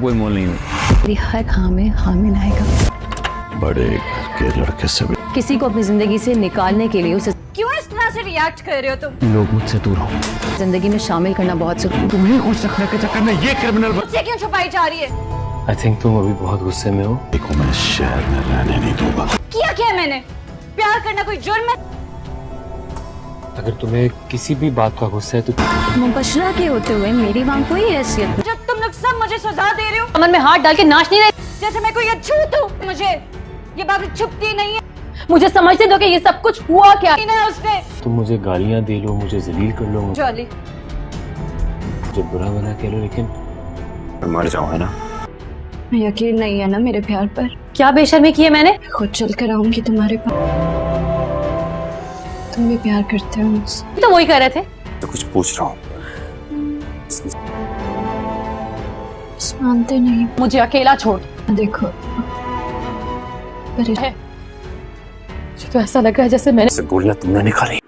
कोई मोल नहीं है। मेरी हर हाँ में हाँ मिलाएगा। बड़े घर के लड़के से भी किसी को अपनी जिंदगी से निकालने के लिए उसे क्यों इस तरह से रिएक्ट कर रहे हो तुम? लोग मुझसे दूर हो। जिंदगी में शामिल करना बहुत जरूरी। तुम्हें खुश रखने के चक्कर में ये क्रिमिनल मुझसे क्यों छुपाई जा रही है? आई थिंक तुम अभी बहुत गुस्से में हो। देखो मैं शहर में रहने नहीं दूंगा। क्या मैंने? प्यार करना कोई जुर्म है? अगर तुम्हें किसी भी बात का गुस्सा है तो मुबशरा के होते हुए मेरी वहाँ कोई हैसियत नहीं। जब तुम लोग सब मुझे सजा दे रहे हो, कमर में हाथ डाल के नाच नहीं रहे जैसे मैं कोई अछूत हूँ। मुझे ये बात छुपती नहीं है। मुझे समझते दो कि ये सब कुछ हुआ क्या है उसने। तुम मुझे गालियां दे लो, मुझे जलील कर लो, जॉली मुझे बुरा भला कह लो, लेकिन मैं मर जाऊँ है ना। यकीन नहीं है ना मेरे प्यार पर? क्या बेशर्मी की है मैंने? खुद चल कर आऊंगी तुम्हारे पास। तुम भी प्यार करते हो मुझसे? तो वही कर रहे थे। तो कुछ पूछ रहा हूँ। मानते नहीं। मुझे अकेला छोड़। देखो मुझे तो ऐसा लग रहा है जैसे मैंने बोलना तुमने निकाली।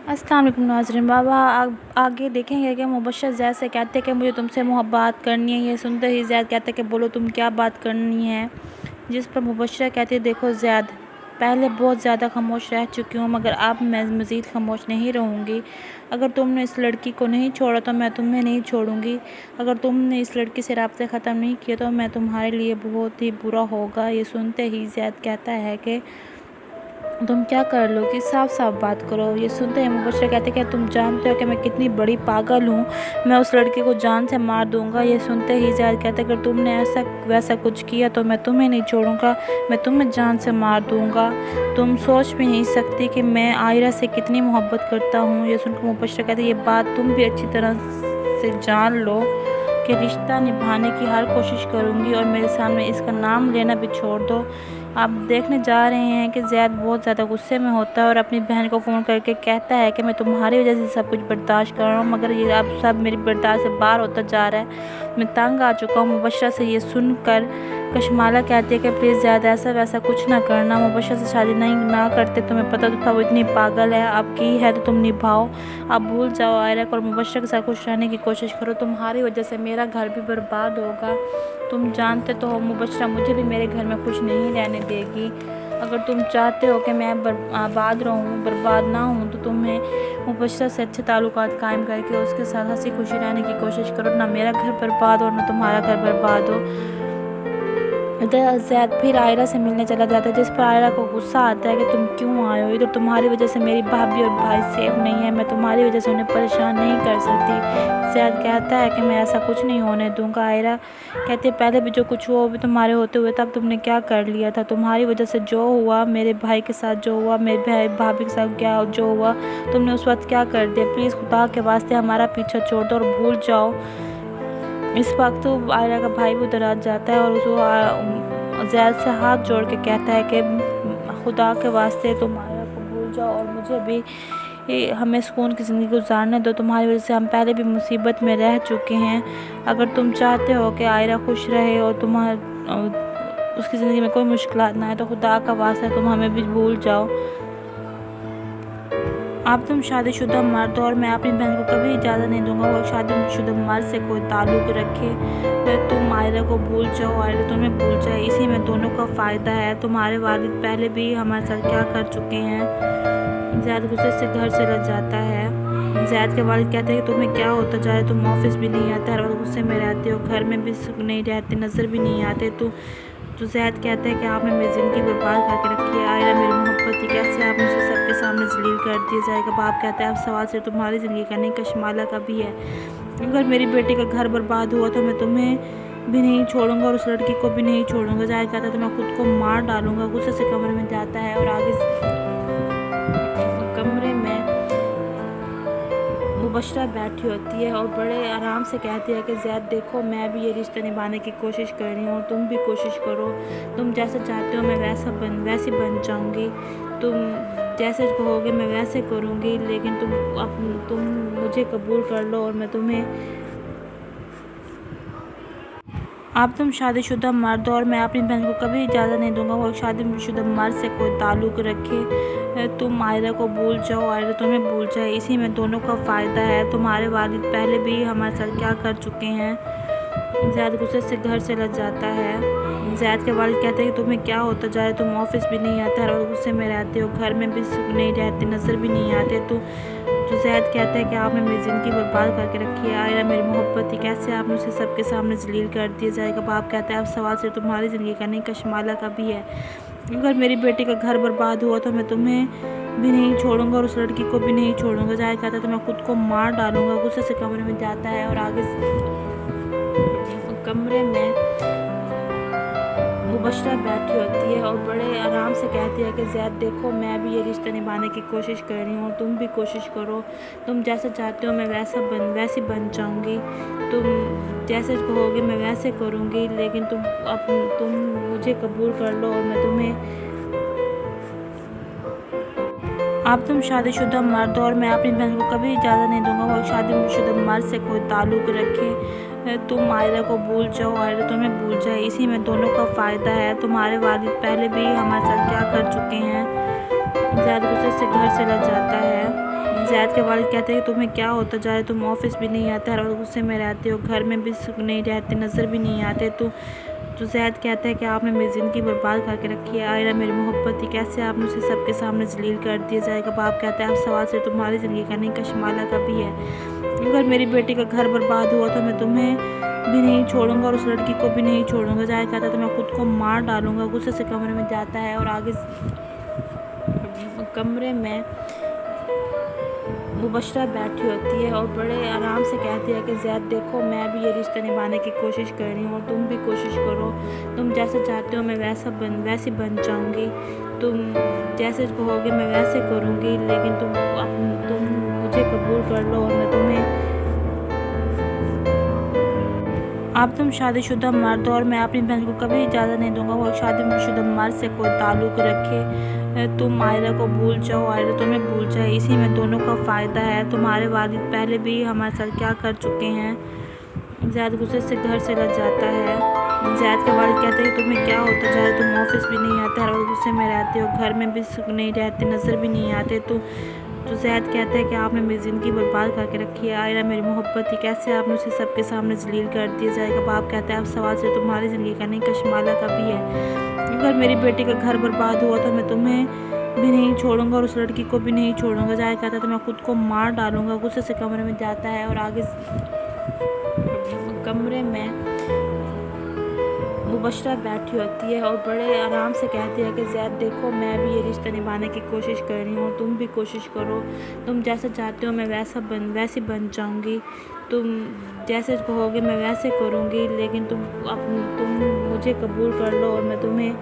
अस्सलाम वालेकुम नाज़रीन। बाबा आगे देखेंगे कि मुबशर ज़ैद से कहते कि मुझे तुमसे मोहब्बत करनी है। ये सुनते ही ज़ैद कहते कि बोलो तुम क्या बात करनी है। जिस पर मुबशरा कहती देखो ज़ैद, पहले बहुत ज़्यादा खामोश रह चुकी हूँ, मगर अब मैं मज़ीद खामोश नहीं रहूँगी। अगर तुमने इस लड़की को नहीं छोड़ा तो मैं तुम्हें नहीं छोड़ूँगी। अगर तुमने इस लड़की से राब्ते ख़त्म नहीं किए तो मैं तुम्हारे लिए बहुत ही बुरा होगा। ये सुनते ही ज़ैद कहता है कि तुम क्या कर लोगी, साफ साफ बात करो। ये सुनते हैं मुबशरा कहते कि तुम जानते हो कि मैं कितनी बड़ी पागल हूँ, मैं उस लड़की को जान से मार दूँगा। ये सुनते ही ज़ैद कहते अगर तुमने ऐसा वैसा कुछ किया तो मैं तुम्हें नहीं छोड़ूँगा, मैं तुम्हें जान से मार दूँगा। तुम सोच भी नहीं सकती कि मैं आयरा से कितनी मोहब्बत करता हूँ। ये सुनकर मुबशरा कहते ये बात तुम भी अच्छी तरह से जान लो कि रिश्ता निभाने की हर कोशिश करूँगी और मेरे सामने इसका नाम लेना भी छोड़ दो। आप देखने जा रहे हैं कि ज़ैद बहुत ज़्यादा गुस्से में होता है और अपनी बहन को फ़ोन करके कहता है कि मैं तुम्हारी वजह से सब कुछ बर्दाश्त कर रहा हूँ, मगर ये अब सब मेरी बर्दाश्त से बाहर होता जा रहा है, मैं तंग आ चुका हूँ। मुबशरा से ये सुनकर कशमाला कहती है कि प्लीज़ ज़्यादा ऐसा वैसा कुछ ना करना। मुबशरा से शादी नहीं ना करते, तुम्हें पता तो था वो इतनी पागल है, अब की है तो तुम निभाओ, अब भूल जाओ आयरा को और मुबशरा के साथ खुश रहने की कोशिश करो। तुम्हारी वजह से मेरा घर भी बर्बाद होगा, तुम जानते तो हो मुबशरा मुझे भी मेरे घर में खुश नहीं रहने देगी। अगर तुम चाहते हो कि मैं आबाद रहूँ, बर्बाद ना हूँ, तो तुम्हें मुबशरा से अच्छे ताल्लुकात कायम करके उसके साथ हंसी खुशी रहने की कोशिश करो। ना मेरा घर बर्बाद हो ना तुम्हारा घर बर्बाद हो। ज़ैद फिर आयरा से मिलने चला जाता है, जिस पर आयरा को गुस्सा आता है कि तुम क्यों आए हो इधर, तुम्हारी वजह से मेरी भाभी और भाई सेफ नहीं है, मैं तुम्हारी वजह से उन्हें परेशान नहीं कर सकती। ज़ैद कहता है कि मैं ऐसा कुछ नहीं होने दूंगा। आयरा कहते पहले भी जो कुछ हुआ वो भी तुम्हारे होते हुए, तब तुमने क्या कर लिया था, तुम्हारी वजह से जो हुआ, मेरे भाई के साथ जो हुआ, मेरे भाई भाभी के साथ क्या जो हुआ, तुमने उस वक्त क्या कर दिया। प्लीज़ खुदा के वास्ते हमारा पीछा छोड़ दो और भूल जाओ। इस वक्त तो आयरा का भाई भी उधर आ जाता है और उसको ज़ैद से हाथ जोड़ के कहता है कि खुदा के वास्ते तुम आयरा को भूल जाओ और मुझे भी हमें सुकून की ज़िंदगी गुजारने दो। तुम्हारी वजह से हम पहले भी मुसीबत में रह चुके हैं। अगर तुम चाहते हो कि आयरा खुश रहे और उसकी ज़िंदगी में कोई मुश्किलात ना आए तो खुदा का वास्ता तुम हमें भी भूल जाओ। अब तुम शादीशुदा मर्द हो और मैं अपनी बहन को कभी इजाज़त नहीं दूंगा वो शादीशुदा मर्द से कोई ताल्लुक़ रखे। तुम आयरा को भूल जाओ, आयरा तुम्हें भूल जाए, इसी में दोनों का फ़ायदा है। तुम्हारे वालिद पहले भी हमारे साथ क्या कर चुके हैं। ज़ैद गुस्से से घर से लग जाता है। ज़ैद के वालिद कहते हैं कि तुम्हें क्या होता जा रहा है, तुम ऑफिस भी नहीं आते, हर वक्त गुस्से में रहते हो, घर में भी नहीं रहते, नज़र भी नहीं आते। तो ज़ैद कहते हैं कि आपने मेरी ज़िंदगी बर्बाद करके रखी है, आयरा मेरी मोहब्बत थी, कैसे आप मुझे सबके सामने जलील कर दिया जाएगा। बाप कहता है अब सवाल सिर्फ तुम्हारी ज़िंदगी का नहीं, कशमाला का भी है। अगर मेरी बेटी का घर बर्बाद हुआ तो मैं तुम्हें भी नहीं छोड़ूंगा और उस लड़की को भी नहीं छोड़ूंगा। ज़ैद कहता है तो मैं खुद को मार डालूंगा। गुस्से से कमरे में जाता है और आगे कमरे में मुबशरा बैठी होती है और बड़े आराम से कहती है कि ज़ैद देखो मैं भी ये रिश्ता निभाने की कोशिश कर रही हूँ, तुम भी कोशिश करो, तुम जैसा चाहते हो मैं वैसी बन जाऊँगी, तुम जैसे कहोगे मैं वैसे करूँगी, लेकिन तुम मुझे कबूल कर लो और मैं तुम्हें अब तुम शादीशुदा मर्द हो और मैं अपनी बहन को कभी इजाज़त नहीं दूंगा वो शादीशुदा मर्द से कोई ताल्लुक़ रखे। तुम आयरा को भूल जाओ, आयरा तुम्हें भूल जाए, इसी में दोनों का फ़ायदा है। तुम्हारे वालिद पहले भी हमारे साथ क्या कर चुके हैं। ज़ैद गुस्से से घर से लग जाता है। ज़ैद के वालिद कहते हैं कि तुम्हें क्या होता जा रहा है, तुम ऑफिस भी नहीं आते, हर वक्त गुस्से में रहते हो, घर में भी सुख नहीं रहते, नज़र भी नहीं आते। तो ज़ैद कहता है कि आपने मेरी ज़िंदगी बर्बाद करके रखी है, आयरा मेरी मोहब्बत थी, कैसे आपने उसे सबके सामने जलील कर दिया जाएगा। बाप कहता है अब सवाल सिर्फ तुम्हारी ज़िंदगी का नहीं, कशमाला का भी है। अगर मेरी बेटी का घर बर्बाद हुआ तो मैं तुम्हें भी नहीं छोड़ूंगा और उस लड़की को भी नहीं छोड़ूंगा। ज़ाहिद कहता है तो मैं खुद को मार डालूंगा। गुस्से से कमरे में जाता है और आगे कमरे में मुबशरा बैठी होती है और बड़े आराम से कहती है कि ज़ैद देखो, मैं भी ये रिश्ता निभाने की कोशिश कर रही हूँ, तुम भी कोशिश करो, तुम जैसा चाहते हो मैं वैसी बन जाऊँगी, तुम जैसे कहोगे मैं वैसे करूँगी, लेकिन तुम मुझे कबूल कर लो और मैं तुम्हें अब तुम शादीशुदा मर्द हो और मैं अपनी बहन को कभी इजाज़त नहीं दूंगा वो शादीशुदा मर्द से कोई ताल्लुक़ रखे। तुम आयरा को भूल जाओ, आयरा तुम्हें भूल जाए, इसी में दोनों का फ़ायदा है। तुम्हारे वालिद पहले भी हमारे साथ क्या कर चुके हैं। ज़ैद गुस्से से घर से लग जाता है। ज़ैद के वालिद कहते हैं कि तुम्हें क्या होता जा रहा है, तुम ऑफिस भी नहीं आते, हर वक्त गुस्से में रहते हो, घर में भी सुख नहीं रहते, नज़र भी नहीं आते। तो ज़ैद कहता है कि आपने मेरी ज़िंदगी बर्बाद करके रखी है, आयरा मेरी मोहब्बत थी, कैसे आपने उसे सबके सामने जलील कर दिया जाएगा। बाप कहता है अब सवाल सिर्फ तुम्हारी ज़िंदगी का नहीं, कशमाला का भी है। अगर मेरी बेटी का घर बर्बाद हुआ तो मैं तुम्हें भी नहीं छोड़ूंगा और उस लड़की को भी नहीं छोड़ूंगा। ज़ाहिद कहता है तो मैं खुद को मार डालूंगा। गुस्से से कमरे में जाता है और आगे कमरे में मुबशरा बैठी होती है और बड़े आराम से कहती है कि ज़ैद देखो, मैं भी ये रिश्ता निभाने की कोशिश कर रही हूँ और तुम भी कोशिश करो, तुम जैसा चाहते हो मैं वैसी बन जाऊँगी, तुम जैसे कहोगे मैं वैसे करूँगी, लेकिन तुम मुझे कबूल कर लो और मैं तुम्हें अब तुम शादीशुदा मर्द हो और मैं अपनी बहन को कभी इजाज़त नहीं दूंगा वो शादीशुदा मर्द से कोई ताल्लुक़ रखे। तुम आयरा को भूल जाओ, आयरा तुम्हें भूल जाए, इसी में दोनों का फ़ायदा है। तुम्हारे वालिद पहले भी हमारे साथ क्या कर चुके हैं। ज़ैद गुस्से से घर से लग जाता है। ज़ैद के वालिद कहते हैं कि तुम्हें क्या होता जा रहा है, तुम ऑफिस भी नहीं आते, हर वक्त गुस्से में रहते हो, घर में भी सुख नहीं रहते, नज़र भी नहीं आते। तो ज़ैद कहता है कि आपने मेरी ज़िंदगी बर्बाद करके रखी है, आयरा मेरी मोहब्बत थी, कैसे आपने उसे सबके सामने जलील कर दिया जाएगा। बाप कहता है अब सवाल सिर्फ तुम्हारी ज़िंदगी का नहीं, कशमाला का भी है। अगर मेरी बेटी का घर बर्बाद हुआ तो मैं तुम्हें भी नहीं छोड़ूंगा और उस लड़की को भी नहीं छोड़ूंगा। ज़ाहिद कहता है तो मैं खुद को मार डालूंगा। गुस्से से कमरे में जाता है और आगे कमरे में मुबशरा बैठी होती है और बड़े आराम से कहती है कि ज़ैद देखो, मैं भी ये रिश्ता निभाने की कोशिश कर रही हूँ, तुम भी कोशिश करो, तुम जैसा चाहते हो मैं वैसी बन जाऊँगी, तुम जैसे कहोगे मैं वैसे करूँगी, लेकिन तुम मुझे कबूल कर लो और मैं तुम्हें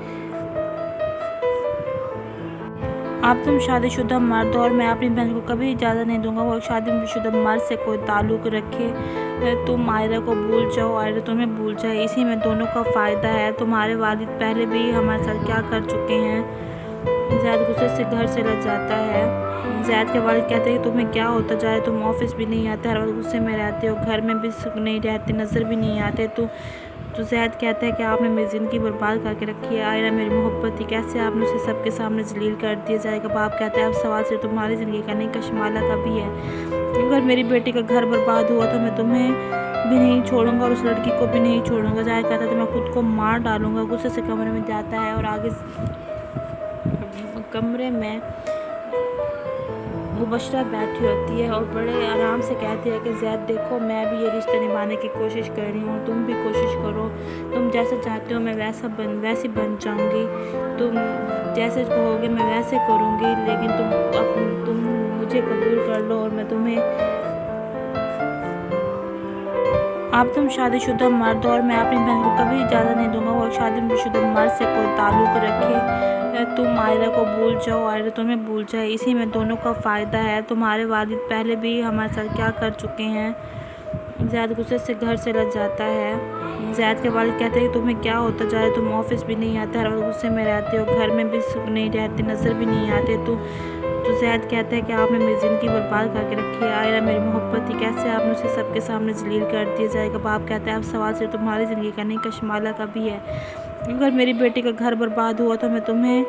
अब तुम शादीशुदा मर्द हो और मैं अपनी बहन को कभी इजाज़त नहीं दूंगा वो शादीशुदा मर्द से कोई ताल्लुक़ रखे। तुम आयरा को भूल जाओ, आयरा तुम्हें भूल जाए, इसी में दोनों का फ़ायदा है। तुम्हारे वालिद पहले भी हमारे साथ क्या कर चुके हैं। ज़ैद गुस्से से घर से लग जाता है। ज़ैद के वालिद कहते हैं कि तुम्हें क्या होता जा रहा है, तुम ऑफिस भी नहीं आते, हर वक्त गुस्से में रहते हो, घर में भी सुख नहीं रहते, नज़र भी नहीं आते। तो ज़ैद कहता है कि आपने मेरी ज़िंदगी बर्बाद करके रखी है, आयरा मेरी मोहब्बत थी, कैसे आपने उसे सबके सामने जलील कर दिया जाएगा। बाप कहता है अब सवाल सिर्फ तुम्हारी ज़िंदगी का नहीं, कशमाला का भी है। अगर मेरी बेटी का घर बर्बाद हुआ तो मैं तुम्हें भी नहीं छोड़ूंगा और उस लड़की को भी नहीं छोड़ूंगा। ज़ाहिद कहता है तो मैं खुद को मार डालूंगा। गुस्से से कमरे में जाता है और आगे कमरे में मुबशरा बैठी होती है और बड़े आराम से कहती है कि ज़ैद देखो, मैं भी ये रिश्ता निभाने की कोशिश कर रही हूँ और तुम भी कोशिश करो, तुम जैसा चाहते हो मैं वैसी बन जाऊँगी, तुम जैसे कहोगे मैं वैसे करूँगी, लेकिन तुम मुझे कबूल कर लो और मैं तुम्हें अब तुम शादीशुदा मर्द हो और मैं अपनी बहन को कभी इजाज़त नहीं दूंगा वो शादीशुदा मर्द से कोई ताल्लुक़ रखे। मुबशरा बैठी होती है और बड़े आराम से कहती है कि ज़ैद देखो, मैं भी ये रिश्ता निभाने की कोशिश कर रही हूँ, तुम भी कोशिश करो, तुम जैसा चाहते हो मैं वैसी बन जाऊँगी, तुम जैसे कहोगे मैं वैसे करूँगी, लेकिन तुम मुझे कबूल कर लो और मैं तुम्हें अब तुम शादीशुदा मर्द हो और मैं अपनी बहन को कभी इजाज़त नहीं दूंगा वो शादीशुदा मर्द से कोई ताल्लुक़ रखे। तुम आयरा को भूल जाओ, आयरा तुम्हें भूल जाए, इसी में दोनों का फ़ायदा है। तुम्हारे वालिद पहले भी हमारे साथ क्या कर चुके हैं। ज़ैद गुस्से से घर से लग जाता है। ज़ैद के वालिद कहते हैं कि तुम्हें क्या होता जा रहा है, तुम ऑफिस भी नहीं आते, हर वक्त गुस्से में रहते हो, घर में भी सुख नहीं रहते, नज़र भी नहीं आते। तो ज़ैद कहता है कि आपने मेरी ज़िंदगी बर्बाद करके रखी है, आयरा मेरी मोहब्बत थी, कैसे आपने उसे सबके सामने जलील कर दिया जाएगा। बाप कहता है अब सवाल सिर्फ तुम्हारी ज़िंदगी का नहीं, कशमाला का भी है। अगर मेरी बेटी का घर बर्बाद हुआ तो मैं तुम्हें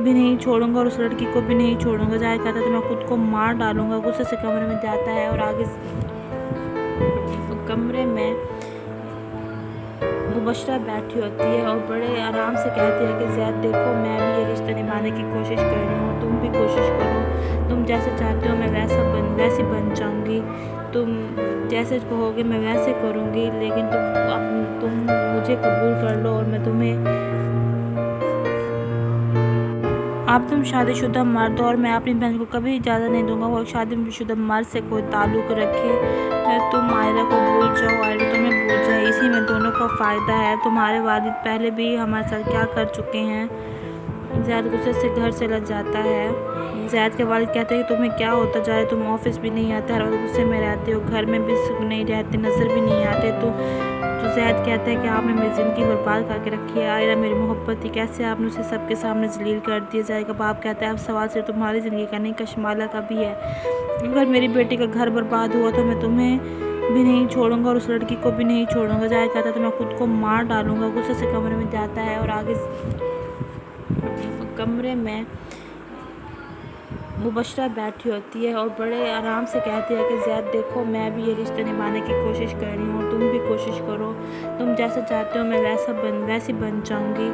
भी नहीं छोड़ूंगा और उस लड़की को भी नहीं छोड़ूंगा। ज़ाहिद कहता है तो मैं खुद को मार डालूंगा। गुस्से से कमरे में जाता है और आगे कमरे में मुबशरा बैठी होती है और बड़े आराम से कहती है कि ज़ैद देखो मैं भी ये रिश्ता निभाने की कोशिश कर रही हूँ, तुम भी कोशिश करो, तुम जैसे चाहते हो मैं वैसी बन जाऊँगी, तुम जैसे कहोगे मैं वैसे करूँगी, लेकिन तुम मुझे कबूल कर लो और मैं तुम्हें अब तुम शादीशुदा मर्द हो और मैं अपनी बहन को कभी इजाज़त नहीं दूंगा वो शादीशुदा मर्द से कोई ताल्लुक़ रखे। तुम आयरा को भूल जाओ, आयरा तुम्हें भूल जाए, इसी में दोनों का फ़ायदा है। तुम्हारे वालिद पहले भी हमारे साथ क्या कर चुके हैं। ज़ैद गुस्से से घर से लग जाता है। ज़ैद के वालिद कहते हैं कि तुम्हें क्या होता जा रहा है, तुम ऑफिस भी नहीं आते, हर वक्त गुस्से में रहते हो, घर में भी सुख नहीं रहते, नज़र भी नहीं आते। तो ज़ैद कहता है कि आपने मेरी ज़िंदगी बर्बाद करके रखी है, आयरा मेरी मोहब्बत थी, कैसे आपने उसे सबके सामने जलील कर दिया जाएगा। बाप कहता है अब सवाल सिर्फ तुम्हारी ज़िंदगी का नहीं, कशमाला का भी है। अगर मेरी बेटी का घर बर्बाद हुआ तो मैं तुम्हें भी नहीं छोड़ूंगा और उस लड़की को भी नहीं छोड़ूंगा। ज़ैद कहता है तो मैं खुद को मार डालूंगा। गुस्से से कमरे में जाता है और आगे कमरे में मुबशरा बैठी होती है और बड़े आराम से कहती है कि ज़ैद देखो मैं भी ये रिश्ते निभाने की कोशिश कर रही हूँ, तुम भी कोशिश करो, तुम जैसा चाहते हो मैं वैसी बन जाऊँगी,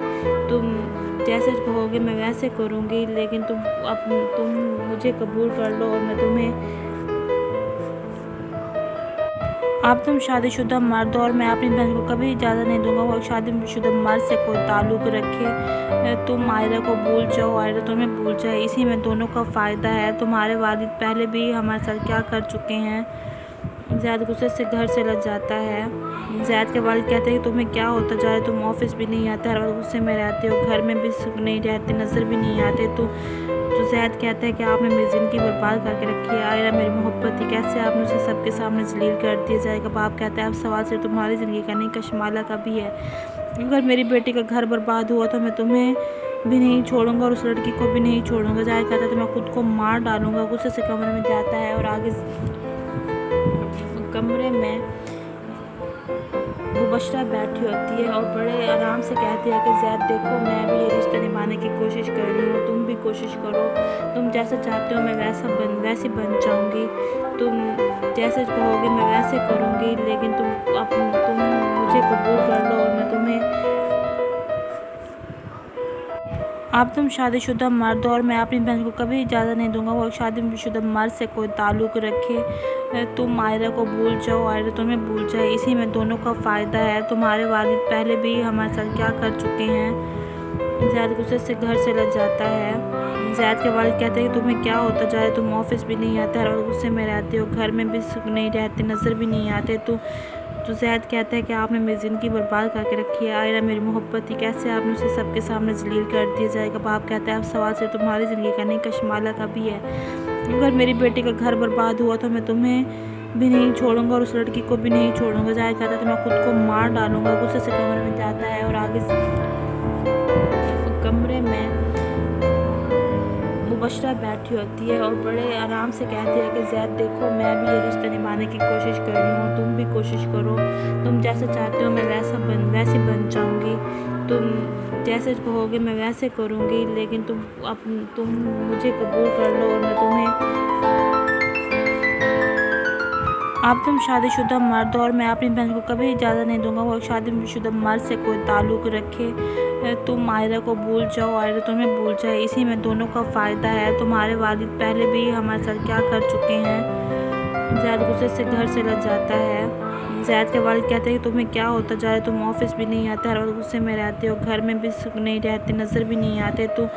तुम जैसे कहोगे मैं वैसे करूँगी, लेकिन तुम मुझे कबूल कर लो और मैं तुम्हें अब तुम शादीशुदा मर्द हो और मैं अपनी बहन को कभी इजाज़त नहीं दूंगा वो शादीशुदा मर्द से कोई ताल्लुक़ रखे। तुम आयरा को भूल जाओ, आयरा तुम्हें भूल जाए, इसी में दोनों का फ़ायदा है। तुम्हारे वालिद पहले भी हमारे साथ क्या कर चुके हैं। ज़ैद गुस्से से घर से लग जाता है। ज़ैद के वालिद कहते हैं कि तुम्हें क्या होता जा रहा है, तुम ऑफिस भी नहीं आते, हर वक्त गुस्से में रहते हो, घर में भी सुख नहीं रहते, नज़र भी नहीं आते। तो ज़ैद कहता है कि आपने मेरी ज़िंदगी बर्बाद करके रखी है, आयरा मेरी मोहब्बत थी, कैसे आपने उसे सबके सामने जलील कर दिया जाएगा। बाप कहता है अब सवाल सिर्फ तुम्हारी ज़िंदगी का नहीं, कशमाला का भी है। अगर मेरी बेटी का घर बर्बाद हुआ तो मैं तुम्हें भी नहीं छोड़ूंगा और उस लड़की को भी नहीं छोड़ूंगा। ज़ैद कहता है तो मैं खुद को मार डालूंगा। गुस्से से कमरे में जाता है और आगे कमरे में मुबशरा बैठी होती है और बड़े आराम से कहती है कि ज़ैद देखो मैं भी ये रिश्ता निभाने की कोशिश कर रही हूँ, तुम भी कोशिश करो, तुम जैसा चाहते हो मैं वैसी बन जाऊँगी, तुम जैसे कहोगे मैं वैसे करूँगी, लेकिन तुम मुझे कबूल कर लो और मैं तुम्हें अब तुम शादीशुदा मर्द हो और मैं अपनी बहन को कभी इजाज़त नहीं दूंगा वो शादीशुदा मर्द से कोई ताल्लुक़ रखे। तुम आयरा को भूल जाओ, आयरा तुम्हें भूल जाए, इसी में दोनों का फ़ायदा है। तुम्हारे वालिद पहले भी हमारे साथ क्या कर चुके हैं। ज़ैद गुस्से से घर से लग जाता है। ज़ैद के वालिद कहते हैं कि तुम्हें क्या होता जा रहा है, तुम ऑफिस भी नहीं आते, हर वक्त गुस्से में रहते हो, घर में भी सुख नहीं रहते, नज़र भी नहीं आते। तो ज़ैद कहता है कि आपने मेरी ज़िंदगी बर्बाद करके रखी है, आयरा मेरी मोहब्बत थी, कैसे आपने उसे सबके सामने जलील कर दिया जाएगा। बाप कहता है अब सवाल सिर्फ तुम्हारी ज़िंदगी का नहीं, कशमाला का भी है। अगर मेरी बेटी का घर बर्बाद हुआ तो मैं तुम्हें भी नहीं छोड़ूंगा और उस लड़की को भी नहीं छोड़ूंगा। ज़ाहिर कहता है तो मैं खुद को मार डालूंगा। गुस्से से कमरे में जाता है और आगे कमरे में मुबशरा बैठी होती है और बड़े आराम से कहती है कि ज़ैद देखो मैं भी ये रिश्ता निभाने की कोशिश कर रही हूँ, तुम भी कोशिश करो, तुम जैसा चाहते हो मैं वैसी बन जाऊँगी, तुम जैसे कहोगे मैं वैसे करूँगी, लेकिन तुम मुझे कबूल कर लो और मैं तुम्हें अब तुम शादीशुदा मर्द हो और मैं अपनी बहन को कभी इजाज़त नहीं दूंगा वो शादीशुदा मर्द से कोई ताल्लुक़ रखे। तुम आयरा को भूल जाओ, आयरा तुम्हें भूल जाए, इसी में दोनों का फ़ायदा है। तुम्हारे वालिद पहले भी हमारे साथ क्या कर चुके हैं। ज़ैद गुस्से से घर से लग जाता है। ज़ैद के वालिद कहते हैं कि तुम्हें क्या होता जा रहा है, तुम ऑफिस भी नहीं आते, हर वक्त गुस्से में रहते हो, घर में भी सुख नहीं रहते, नज़र भी नहीं आते। तो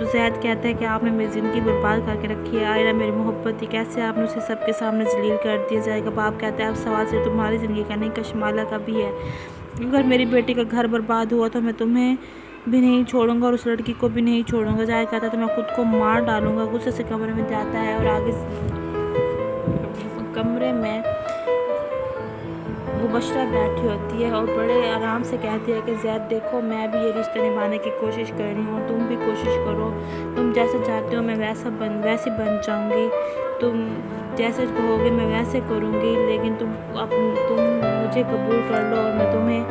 ज़ैद कहता है कि आपने मेरी ज़िंदगी बर्बाद करके रखी है, आयरा मेरी मोहब्बत थी, कैसे आपने उसे सबके सामने जलील कर दिया जाएगा। बाप कहता है अब सवाल सिर्फ तुम्हारी ज़िंदगी का नहीं, कशमाला का भी है। अगर मेरी बेटी का घर बर्बाद हुआ तो मैं तुम्हें भी नहीं छोड़ूंगा और उस लड़की को भी नहीं छोड़ूंगा। ज़ाहिर कहता है तो मैं खुद को मार डालूंगा। गुस्से से कमरे में जाता है और आगे कमरे में मुबशरा बैठी होती है और बड़े आराम से कहती है कि ज़ैद देखो मैं भी ये रिश्ता निभाने की कोशिश कर रही हूँ, तुम भी कोशिश करो, तुम जैसा चाहते हो मैं वैसी बन जाऊँगी, तुम जैसे कहोगे मैं वैसे करूँगी, लेकिन तुम मुझे कबूल कर लो और मैं तुम्हें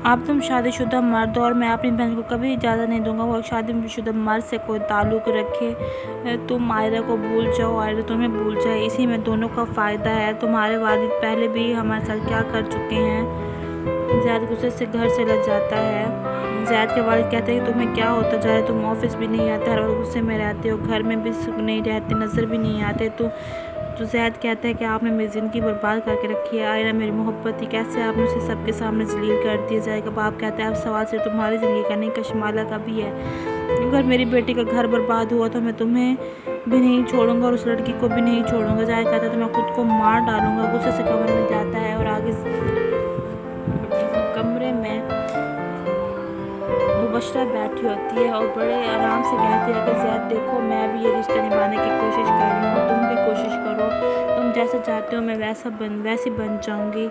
आप तुम शादीशुदा मर्द हो और मैं अपनी बहन को कभी इजाज़त नहीं दूंगा वो शादीशुदा मर्द से कोई ताल्लुक़ रखे। तुम आयरा को भूल जाओ, आयरा तुम्हें भूल जाए, इसी में दोनों का फ़ायदा है। तुम्हारे वालिद पहले भी हमारे साथ क्या कर चुके हैं। ज़ैद गुस्से से घर से लग जाता है। ज़ैद के वालिद कहते हैं कि तुम्हें क्या होता जा रहा है, तुम ऑफिस भी नहीं आते, हर वक्त गुस्से में रहते हो, घर में भी सुख नहीं रहते, नज़र भी नहीं आते। तो ज़ैद कहता है कि आपने मेरी ज़िंदगी बर्बाद करके रखी है। आयरा मेरी मोहब्बत थी, कैसे आपने उसे सबके सामने जलील कर दिया जाएगा। बाप कहता है अब सवाल सिर्फ तुम्हारी ज़िंदगी का नहीं, कशमाला का भी है। अगर मेरी बेटी का घर बर्बाद हुआ तो मैं तुम्हें भी नहीं छोड़ूंगा और उस लड़की को भी नहीं छोड़ूंगा। ज़ैद कहता है तो मैं खुद को मार डालूंगा। गुस्से से कमरे में जाता है और आगे कमरे में मुबशरा बैठी होती है और बड़े आराम से कहती है कि ज़ैद देखो मैं भी ये रिश्ता निभाने की कोशिश कर रही हूँ, तुम भी कोशिश करो, तुम जैसा चाहते हो मैं वैसी बन जाऊँगी,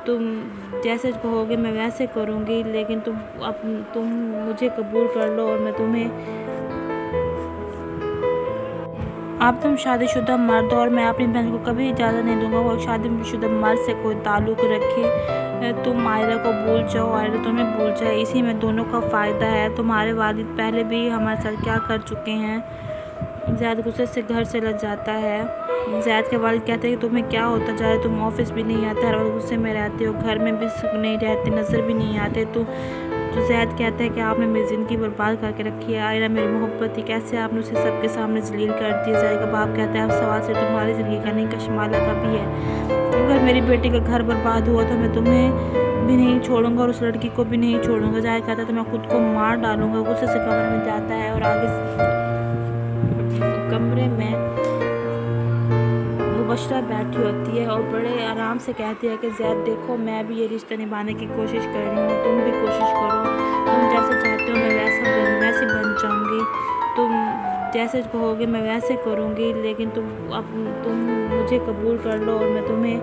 तुम जैसे कहोगे मैं वैसे करूँगी, लेकिन तुम मुझे कबूल कर लो और मैं तुम्हें आप तुम शादीशुदा मर्द हो और मैं अपनी बहन को कभी इजाज़त नहीं दूंगा वो शादीशुदा मर्द से कोई ताल्लुक़ रखे। तुम आयरा को भूल जाओ, आयरा तुम्हें भूल जाए, इसी में दोनों का फ़ायदा है। तुम्हारे वालिद पहले भी हमारे साथ क्या कर चुके हैं। ज़ैद गुस्से से घर से लग जाता है। ज़ैद के वालिद कहते हैं कि तुम्हें क्या होता जा रहा है, तुम ऑफिस भी नहीं आते, हर वक्त गुस्से में रहते हो, घर में भी सुख नहीं रहते, नज़र भी नहीं आते। तो ज़ैद कहता है कि आपने मेरी ज़िंदगी बर्बाद करके रखी है। आयरा मेरी मोहब्बत थी, कैसे आपने उसे सबके सामने जलील कर दिया जाएगा। बाप कहता है अब सवाल सिर्फ तुम्हारी ज़िंदगी का नहीं, कशमाला का भी है। अगर मेरी बेटी का घर बर्बाद हुआ तो मैं तुम्हें भी नहीं छोड़ूंगा और उस लड़की को भी नहीं छोड़ूंगा। ज़ैद कहता है तो मैं खुद को मार डालूंगा। गुस्से से कमरे में जाता है और आगे कमरे में मुबशरा बैठी होती है और बड़े आराम से कहती है कि ज़ैद देखो मैं भी ये रिश्ता निभाने की कोशिश कर रही हूँ, तुम भी कोशिश करो, तुम जैसे चाहते हो मैं वैसी बन जाऊँगी, तुम जैसे कहोगे मैं वैसे करूँगी, लेकिन तुम मुझे कबूल कर लो और मैं तुम्हें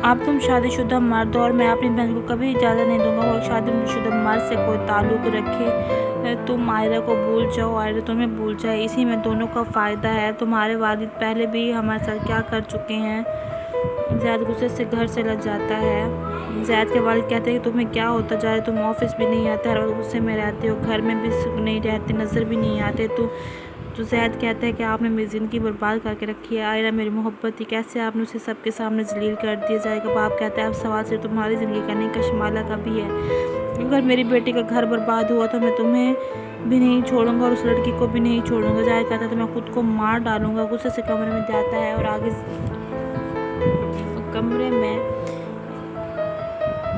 आप तुम शादीशुदा मर्द हो और मैं अपनी बहन को कभी इजाज़त नहीं दूंगा वो शादीशुदा मर्द से कोई ताल्लुक़ रखे। तुम आयरा को भूल जाओ, आयरा तुम्हें भूल जाए, इसी में दोनों का फ़ायदा है। तुम्हारे वालिद पहले भी हमारे साथ क्या कर चुके हैं। ज़ैद गुस्से से घर से लग जाता है। ज़ैद के वालिद कहते हैं कि तुम्हें क्या होता जा रहा है, तुम ऑफिस भी नहीं आते, हर वक्त गुस्से में रहते हो, घर में भी सुख नहीं रहते, नज़र भी नहीं आते। तो ज़ैद कहता है कि आपने मेरी ज़िंदगी बर्बाद करके रखी है। आयरा मेरी मोहब्बत थी, कैसे आपने उसे सबके सामने जलील कर दिया जाएगा। बाप कहता है अब सवाल सिर्फ तुम्हारी ज़िंदगी का नहीं, कशमाला का भी है। अगर मेरी बेटी का घर बर्बाद हुआ तो मैं तुम्हें भी नहीं छोड़ूंगा और उस लड़की को भी नहीं छोड़ूंगा। ज़ाहिर कहता है तो मैं खुद को मार डालूंगा। गुस्से से कमरे में जाता है और आगे कमरे में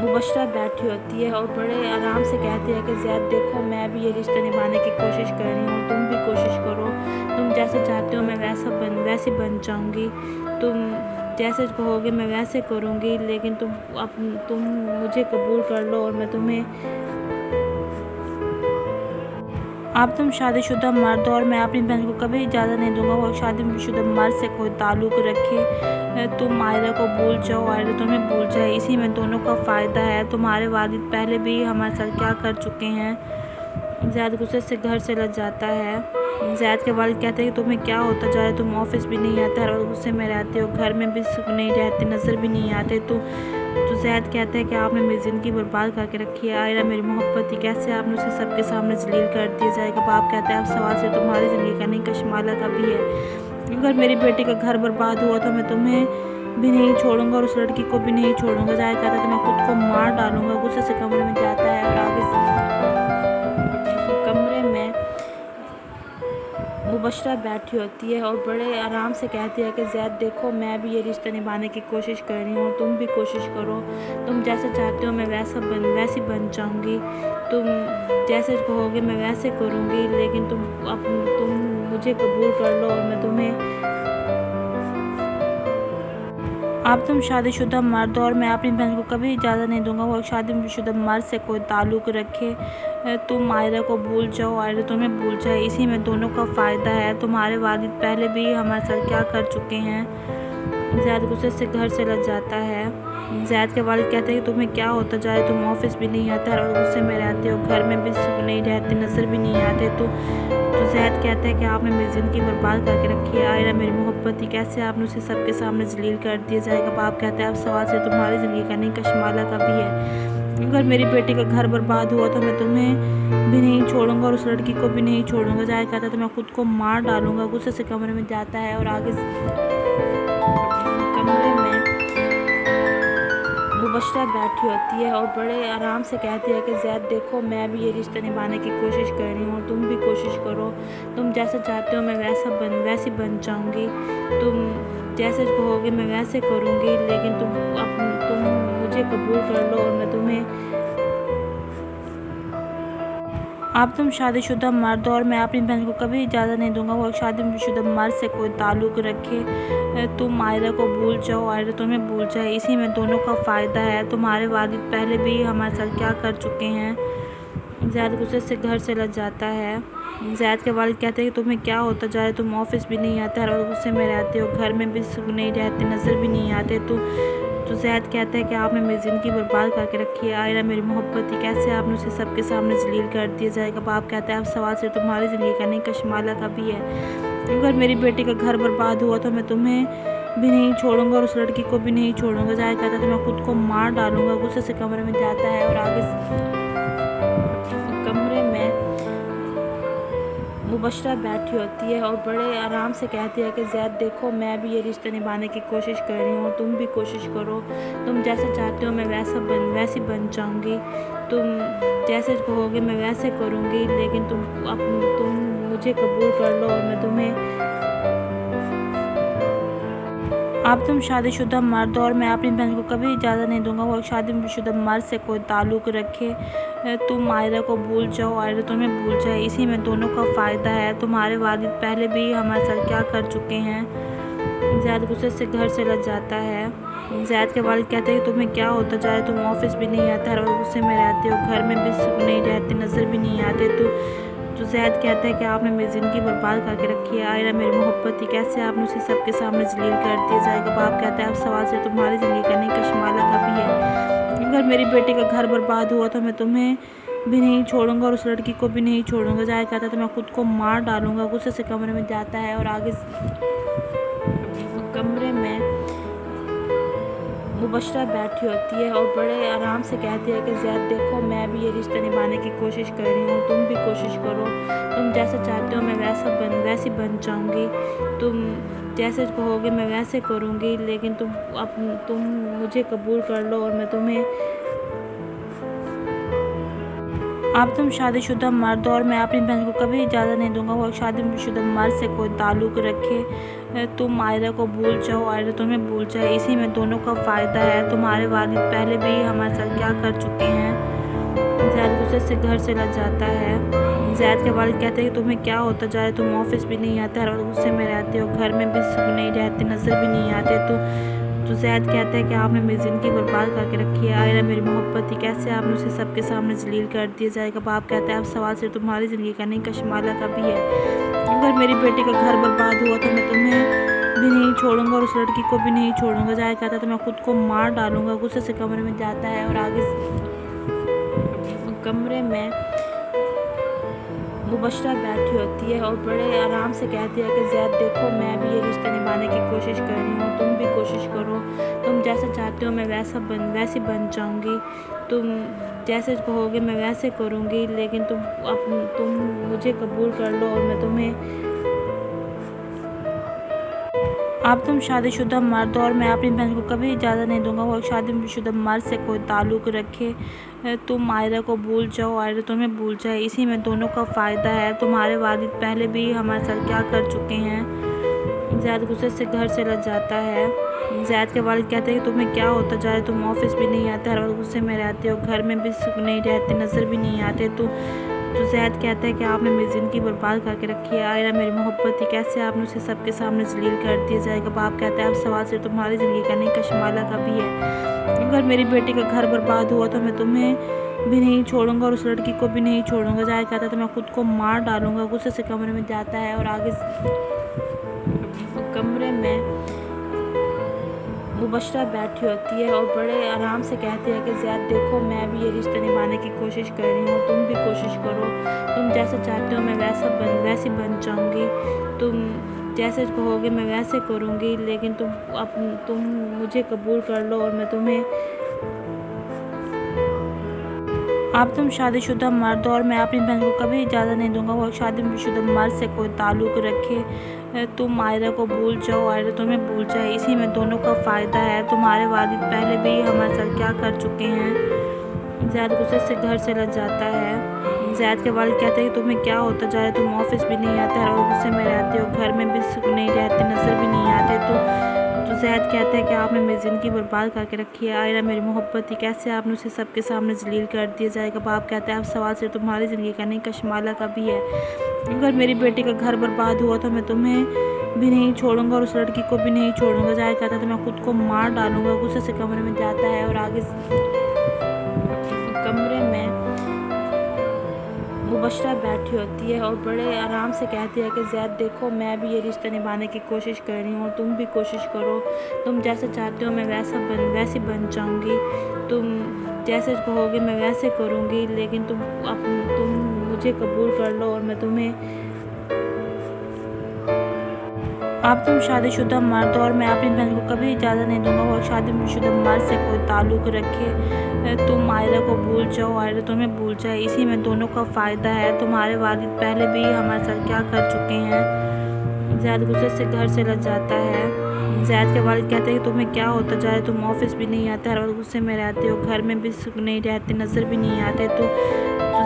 मुबशरा बैठी होती है और बड़े आराम से कहती है कि ज़ैद देखो मैं भी ये रिश्ता निभाने की कोशिश कर रही हूँ, तुम भी कोशिश करो, तुम जैसे चाहते हो मैं वैसी बन जाऊँगी, तुम जैसे कहोगे मैं वैसे करूँगी, लेकिन तुम मुझे कबूल कर लो और मैं तुम्हें आप तुम शादीशुदा मर्द हो और मैं अपनी बहन को कभी इजाज़त नहीं दूंगा वो शादीशुदा मर्द से कोई ताल्लुक़ रखे। तुम आयरा को भूल जाओ, आयरा तुम्हें भूल जाए, इसी में दोनों का फ़ायदा है। तुम्हारे वालिद पहले भी हमारे साथ क्या कर चुके हैं। ज़ैद गुस्से से घर से लग जाता है। ज़ैद के वालिद कहते हैं कि तुम्हें क्या होता जा रहा है, तुम ऑफिस भी नहीं आते, हर वक्त गुस्से में रहते हो, घर में भी सुख नहीं रहते, नज़र भी नहीं आते। तो ज़ैद कहता है कि आपने मेरी ज़िंदगी बर्बाद करके रखी है। आयरा मेरी मोहब्बत थी, कैसे आपने उसे सबके सामने जलील कर दिया जाएगा। बाप कहता है अब सवाल सिर्फ तुम्हारी ज़िंदगी का नहीं, कशमाला का भी है। अगर मेरी बेटी का घर बर्बाद हुआ तो मैं तुम्हें भी नहीं छोड़ूंगा और उस लड़की को भी नहीं छोड़ूंगा। ज़ाहिर कहता है तो मैं खुद को मार डालूंगा। गुस्से से कमरे में जाता है और आगे कमरे में मुबशरा बैठी होती है और बड़े आराम से कहती है कि ज़ैद देखो मैं भी ये रिश्ता निभाने की कोशिश कर रही हूँ, तुम भी कोशिश करो, तुम जैसे चाहते हो मैं वैसी बन जाऊँगी, तुम जैसे कहोगे मैं वैसे करूँगी, लेकिन तुम मुझे कबूल कर लो और मैं तुम्हें आप तुम शादीशुदा मर्द हो और मैं अपनी बहन को कभी इजाज़त नहीं दूंगा वो शादीशुदा मर्द से कोई ताल्लुक़ रखे। तुम आयरा को भूल जाओ, आयरा तुम्हें भूल जाए, इसी में दोनों का फ़ायदा है। तुम्हारे वालिद पहले भी हमारे साथ क्या कर चुके हैं। ज़ैद गुस्से से घर से लग जाता है। ज़ैद के वालिद कहते हैं कि तुम्हें क्या होता जा रहा है, तुम ऑफिस भी नहीं आते, हर वक्त गुस्से में रहते हो, घर में भी सुख नहीं रहते, नज़र भी नहीं आते। तो ज़ैद कहता है कि आपने मेरी ज़िंदगी बर्बाद करके रखी है, आयरा मेरी मोहब्बत थी, कैसे आपने उसे सबके सामने जलील कर दिया जाएगा। बाप कहता है अब सवाल से तुम्हारी ज़िंदगी का नहीं कशमाला का भी है। अगर मेरी बेटी का घर बर्बाद हुआ तो मैं तुम्हें भी नहीं छोड़ूंगा और उस लड़की को भी नहीं छोड़ूंगा। जाहिर कहता है तो मैं खुद को मार डालूंगा। गुस्से से कमरे में जाता है और आगे कमरे में मुबशरा बैठी होती है और बड़े आराम से कहती है कि ज़ैद देखो, मैं भी ये रिश्ता निभाने की कोशिश कर रही हूँ, तुम भी कोशिश करो, तुम जैसा चाहते हो मैं वैसी बन जाऊँगी, तुम जैसे कहोगे मैं वैसे करूँगी, लेकिन तुम मुझे कबूल कर लो और मैं तुम्हें अब तुम शादीशुदा मर्द हो और मैं अपनी बहन को कभी इजाज़त नहीं दूंगा वो शादीशुदा मर्द से कोई ताल्लुक़ रखे। तुम आयरा को भूल जाओ, आयरा तुम्हें भूल जाए, इसी में दोनों का फ़ायदा है। तुम्हारे वालिद पहले भी हमारे साथ क्या कर चुके हैं। ज़ैद गुस्से से घर से लग जाता है। ज़ैद के वालिद कहते हैं कि तुम्हें क्या होता जा रहा है, तुम ऑफिस भी नहीं आते, हर वक्त गुस्से में रहते हो, घर में भी सुख नहीं रहते, नज़र भी नहीं आते। तो ज़ैद कहता है कि आपने मेरी ज़िंदगी बर्बाद करके रखी है, आयरा मेरी मोहब्बत थी, कैसे आपने उसे सबके सामने जलील कर दिया जाएगा। बाप कहता है अब सवाल से तुम्हारी ज़िंदगी का नहीं कशमाला का भी है। अगर मेरी बेटी का घर बर्बाद हुआ तो मैं तुम्हें भी नहीं छोड़ूंगा और उस लड़की को भी नहीं छोड़ूंगा। जाहिर कहता है तो मैं खुद को मार डालूंगा। गुस्से से कमरे में जाता है और आगे कमरे में मुबशरा बैठी होती है और बड़े आराम से कहती है कि ज़ैद देखो, मैं भी ये रिश्ता निभाने की कोशिश कर रही हूँ, तुम भी कोशिश करो, तुम जैसा चाहते हो मैं वैसी बन जाऊँगी, तुम जैसे कहोगे मैं वैसे करूँगी, लेकिन तुम मुझे कबूल कर लो और मैं तुम्हें अब तुम शादीशुदा मर्द हो और मैं अपनी बहन को कभी इजाज़त नहीं दूंगा वो शादीशुदा मर्द से कोई ताल्लुक़ रखे। तुम आयरा को भूल जाओ, आयरा तुम्हें भूल जाए, इसी में दोनों का फ़ायदा है। तुम्हारे वालिद पहले भी हमारे साथ क्या कर चुके हैं। ज़ैद गुस्से से घर से लग जाता है। ज़ैद के वालिद कहते हैं कि तुम्हें क्या होता जा रहा है, तुम ऑफिस भी नहीं आते, हर वक्त गुस्से में रहते हो, घर में भी सुख नहीं रहते, नज़र भी नहीं आते। तो ज़ैद कहता है कि आपने मेरी ज़िंदगी बर्बाद करके रखी है, आयरा मेरी मोहब्बत थी, कैसे आपने उसे सबके सामने जलील कर दिया जाएगा। बाप कहता है अब सवाल से तुम्हारी ज़िंदगी का नहीं कशमाला का भी है। अगर मेरी बेटी का घर बर्बाद हुआ तो मैं तुम्हें भी नहीं छोड़ूंगा और उस लड़की को भी नहीं छोड़ूंगा। जाहिर कहता है तो मैं खुद को मार डालूंगा। गुस्से से कमरे में जाता है और आगे कमरे में मुबशरा बैठी होती है और बड़े आराम से कहती है कि ज़ैद देखो, मैं भी ये रिश्ता निभाने की कोशिश कर रही हूँ, तुम भी कोशिश करो, तुम जैसा चाहते हो मैं वैसी बन जाऊँगी, तुम जैसे कहोगे मैं वैसे करूँगी, लेकिन तुम मुझे कबूल कर लो और मैं तुम्हें अब तुम शादीशुदा मर्द हो और मैं अपनी बहन को कभी इजाज़त नहीं दूंगा वो शादीशुदा मर्द से कोई ताल्लुक़ रखे। तुम आयरा को भूल जाओ, आयरा तुम्हें भूल जाए, इसी में दोनों का फ़ायदा है। तुम्हारे वालिद पहले भी हमारे साथ क्या कर चुके हैं। ज़ैद गुस्से से घर से लग जाता है। ज़ैद के वालिद कहते हैं कि तुम्हें क्या होता जा रहा है, तुम ऑफिस भी नहीं आते, हर वक्त गुस्से में रहते हो, घर में भी सुख नहीं रहते, नज़र भी नहीं आते। तो ज़ैद कहता है कि आपने मेरी ज़िंदगी बर्बाद करके रखी है, आयरा मेरी मोहब्बत थी, कैसे आपने उसे सबके सामने जलील कर दिया जाएगा। बाप कहता है अब सवाल से तुम्हारी ज़िंदगी का नहीं कशमाला का भी है। अगर मेरी बेटी का घर बर्बाद हुआ तो मैं तुम्हें भी नहीं छोड़ूंगा और उस लड़की को भी नहीं छोड़ूंगा। जाहिर कहता है तो मैं खुद को मार डालूंगा। गुस्से से कमरे में जाता है और आगे कमरे में मुबशरा बैठी होती है और बड़े आराम से कहती है कि ज़ैद देखो, मैं भी ये रिश्ता निभाने की कोशिश कर रही हूँ, तुम भी कोशिश करो, तुम जैसा चाहते हो मैं वैसी बन जाऊँगी, तुम जैसे कहोगे मैं वैसे करूँगी, लेकिन तुम मुझे कबूल कर लो और मैं तुम्हें अब तुम शादीशुदा मर्द हो और मैं अपनी बहन को कभी इजाज़त नहीं दूंगा वो शादीशुदा मर्द से कोई ताल्लुक़ रखे। तुम आयरा को भूल जाओ, आयरा तुम्हें भूल जाए, इसी में दोनों का फ़ायदा है। तुम्हारे वालिद पहले भी हमारे साथ क्या कर चुके हैं। ज़ैद गुस्से से घर से लग जाता है। ज़ैद के वालिद कहते हैं कि तुम्हें क्या होता जा रहा है, तुम ऑफिस भी नहीं आते, हर वक्त गुस्से में रहते हो, घर में भी सुख नहीं रहते, नज़र भी नहीं आते। तो ज़ैद कहता है कि आपने मेरी ज़िंदगी बर्बाद करके रखी है, आयरा मेरी मोहब्बत थी, कैसे आपने उसे सबके सामने जलील कर दिया जाएगा। बाप कहता है अब सवाल से तुम्हारी ज़िंदगी का नहीं कशमाला का भी है। अगर मेरी बेटी का घर बर्बाद हुआ तो मैं तुम्हें भी नहीं छोड़ूंगा और उस लड़की को भी नहीं छोड़ूंगा। जाहिर कहता है तो मैं खुद को मार डालूंगा। गुस्से से कमरे में जाता है और आगे कमरे में मुबशरा बैठी होती है और बड़े आराम से कहती है कि ज़ैद देखो मैं भी ये रिश्ता निभाने की कोशिश कर रही हूँ, तुम भी कोशिश करो, तुम जैसा चाहते हो मैं वैसी बन जाऊँगी, तुम जैसे कहोगे मैं वैसे करूँगी, लेकिन तुम मुझे कबूल कर लो और मैं तुम्हें अब तुम शादीशुदा मर्द हो और मैं अपनी बहन को कभी इजाज़त नहीं दूंगा वो शादीशुदा मर्द से कोई ताल्लुक़ रखे। तुम आयरा को भूल जाओ, आयरा तुम्हें भूल जाए, इसी में दोनों का फ़ायदा है। तुम्हारे वालिद पहले भी हमारे साथ क्या कर चुके हैं। ज़ैद गुस्से से घर से लग जाता है। ज़ैद के वालिद कहते हैं कि तुम्हें क्या होता जा रहा है, तुम ऑफिस भी नहीं आते, हर वक्त गुस्से में रहते हो, घर में भी सुख नहीं रहते, नज़र भी नहीं आते। तो ज़ैद कहता है कि आपने मेरी ज़िंदगी बर्बाद करके रखी है, आयरा मेरी मोहब्बत थी, कैसे आपने उसे सबके सामने जलील कर दिया जाएगा। बाप कहता है अब सवाल सिर्फ तुम्हारी ज़िंदगी का नहीं, कशमाला का भी है। अगर मेरी बेटी का घर बर्बाद हुआ तो मैं तुम्हें भी नहीं छोड़ूंगा और उस लड़की को भी नहीं छोड़ूंगा। ज़ैद कहता है तो मैं खुद को मार डालूंगा। गुस्से से कमरे में जाता है और आगे कमरे में मुबशरा बैठी होती है और बड़े आराम से कहती है कि ज़ैद देखो मैं भी ये रिश्ता निभाने की कोशिश कर रही हूँ, तुम भी कोशिश करो, तुम जैसा चाहते हो मैं वैसी बन जाऊँगी, तुम जैसे कहोगे मैं वैसे करूँगी, लेकिन तुम मुझे कबूल कर लो और मैं तुम्हें अब तुम शादीशुदा मर्द हो और मैं अपनी बहन को कभी इजाज़त नहीं दूंगा वो शादीशुदा मर्द से कोई ताल्लुक़ रखे। तुम आयरा को भूल जाओ, आयरा तुम्हें भूल जाए, इसी में दोनों का फ़ायदा है। तुम्हारे वालिद पहले भी हमारे साथ क्या कर चुके हैं। ज़ैद गुस्से से घर से लग जाता है। ज़ैद के वालिद कहते हैं कि तुम्हें क्या होता जा रहा है, तुम ऑफिस भी नहीं आते, हर वक्त गुस्से में रहते हो, घर में भी सुख नहीं रहते, नज़र भी नहीं आते। तो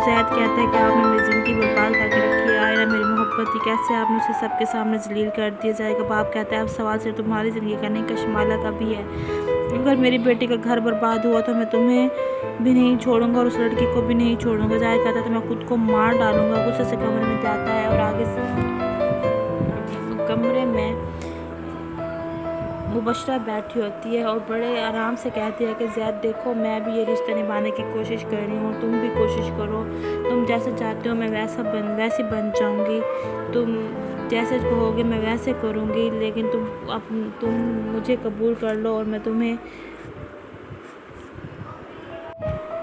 ज़ैद कहता है कि आपने मेरी ज़िंदगी बर्बाद करके रखी है, आयरा मेरी मोहब्बत थी, कैसे आपने उसे सबके सामने जलील कर दिया जाएगा। बाप कहता है अब सवाल सिर्फ तुम्हारी ज़िंदगी का नहीं, कशमाला का भी है। अगर मेरी बेटी का घर बर्बाद हुआ तो मैं तुम्हें भी नहीं छोड़ूंगा और उस लड़की को भी नहीं छोड़ूंगा। ज़ाहिर कहता है तो मैं खुद को मार डालूंगा। गुस्से से कमरे में जाता है और आगे कमरे में मुबशरा बैठी होती है और बड़े आराम से कहती है कि ज़ैद देखो मैं भी ये रिश्ता निभाने की कोशिश कर रही हूँ, तुम भी कोशिश करो, तुम जैसा चाहते हो मैं वैसी बन जाऊँगी, तुम जैसे कहोगे मैं वैसे करूँगी, लेकिन तुम मुझे कबूल कर लो और मैं तुम्हें